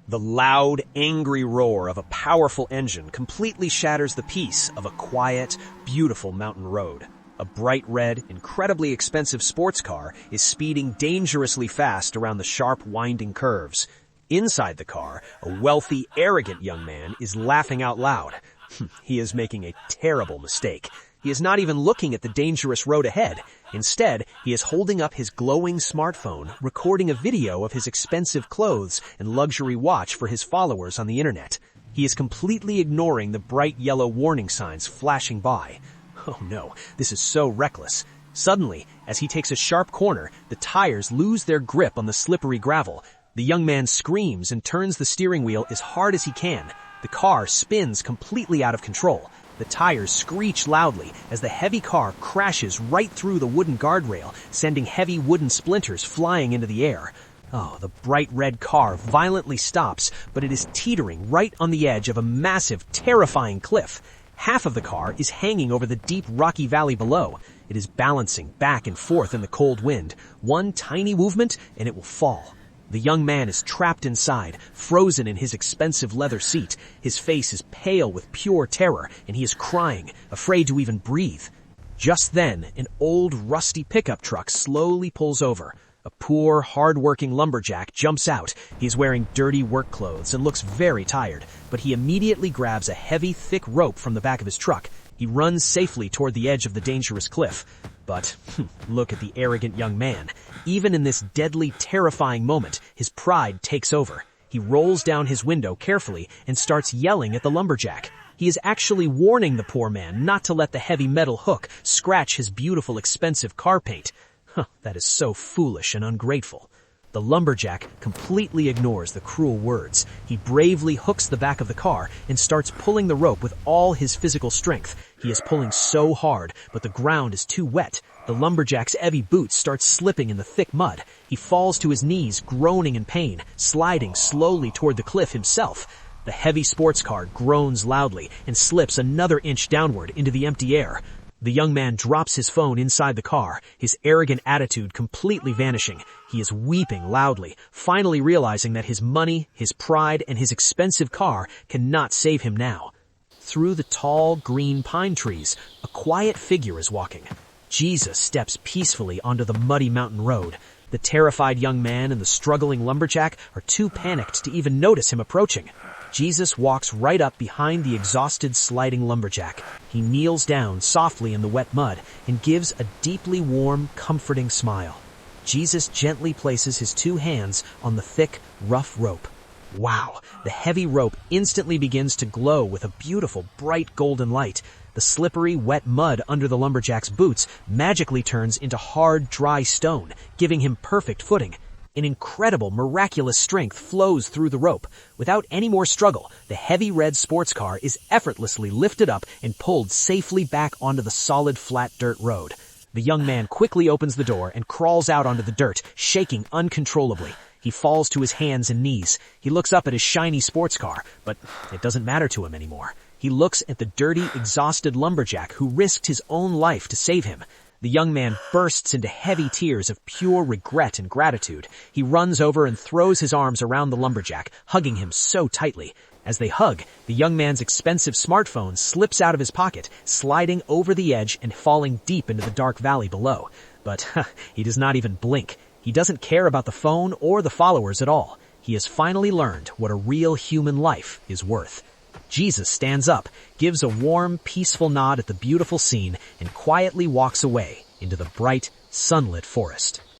The loud, angry roar of a powerful engine completely shatters the peace of a quiet, beautiful mountain road. A bright red, incredibly expensive sports car is speeding dangerously fast around the sharp, winding curves. Inside the car, a wealthy, arrogant young man is laughing out loud. He is making a terrible mistake. He is not even looking at the dangerous road ahead. Instead, he is holding up his glowing smartphone, recording a video of his expensive clothes and luxury watch for his followers on the internet. He is completely ignoring the bright yellow warning signs flashing by. Oh no, this is so reckless. Suddenly, as he takes a sharp corner, the tires lose their grip on the slippery gravel. The young man screams and turns the steering wheel as hard as he can. The car spins completely out of control. The tires screech loudly as the heavy car crashes right through the wooden guardrail, sending heavy wooden splinters flying into the air. Oh, the bright red car violently stops, but it is teetering right on the edge of a massive, terrifying cliff. Half of the car is hanging over the deep, rocky valley below. It is balancing back and forth in the cold wind. One tiny movement, and it will fall. The young man is trapped inside, frozen in his expensive leather seat. His face is pale with pure terror, and he is crying, afraid to even breathe. Just then, an old, rusty pickup truck slowly pulls over. A poor, hard-working lumberjack jumps out. He is wearing dirty work clothes and looks very tired, but he immediately grabs a heavy, thick rope from the back of his truck. He runs safely toward the edge of the dangerous cliff. But look at the arrogant young man. Even in this deadly, terrifying moment, his pride takes over. He rolls down his window carefully and starts yelling at the lumberjack. He is actually warning the poor man not to let the heavy metal hook scratch his beautiful, expensive car paint. That is so foolish and ungrateful. The lumberjack completely ignores the cruel words. He bravely hooks the back of the car and starts pulling the rope with all his physical strength. He is pulling so hard, but the ground is too wet. The lumberjack's heavy boots start slipping in the thick mud. He falls to his knees, groaning in pain, sliding slowly toward the cliff himself. The heavy sports car groans loudly and slips another inch downward into the empty air. The young man drops his phone inside the car, his arrogant attitude completely vanishing. He is weeping loudly, finally realizing that his money, his pride, and his expensive car cannot save him now. Through the tall, green pine trees, a quiet figure is walking. Jesus steps peacefully onto the muddy mountain road. The terrified young man and the struggling lumberjack are too panicked to even notice him approaching. Jesus walks right up behind the exhausted, sliding lumberjack. He kneels down softly in the wet mud and gives a deeply warm, comforting smile. Jesus gently places his two hands on the thick, rough rope. Wow! The heavy rope instantly begins to glow with a beautiful, bright golden light. The slippery, wet mud under the lumberjack's boots magically turns into hard, dry stone, giving him perfect footing. An incredible, miraculous strength flows through the rope. Without any more struggle, the heavy red sports car is effortlessly lifted up and pulled safely back onto the solid, flat dirt road. The young man quickly opens the door and crawls out onto the dirt, shaking uncontrollably. He falls to his hands and knees. He looks up at his shiny sports car, but it doesn't matter to him anymore. He looks at the dirty, exhausted lumberjack who risked his own life to save him. The young man bursts into heavy tears of pure regret and gratitude. He runs over and throws his arms around the lumberjack, hugging him so tightly. As they hug, the young man's expensive smartphone slips out of his pocket, sliding over the edge and falling deep into the dark valley below. But he does not even blink. He doesn't care about the phone or the followers at all. He has finally learned what a real human life is worth. Jesus stands up, gives a warm, peaceful nod at the beautiful scene, and quietly walks away into the bright, sunlit forest.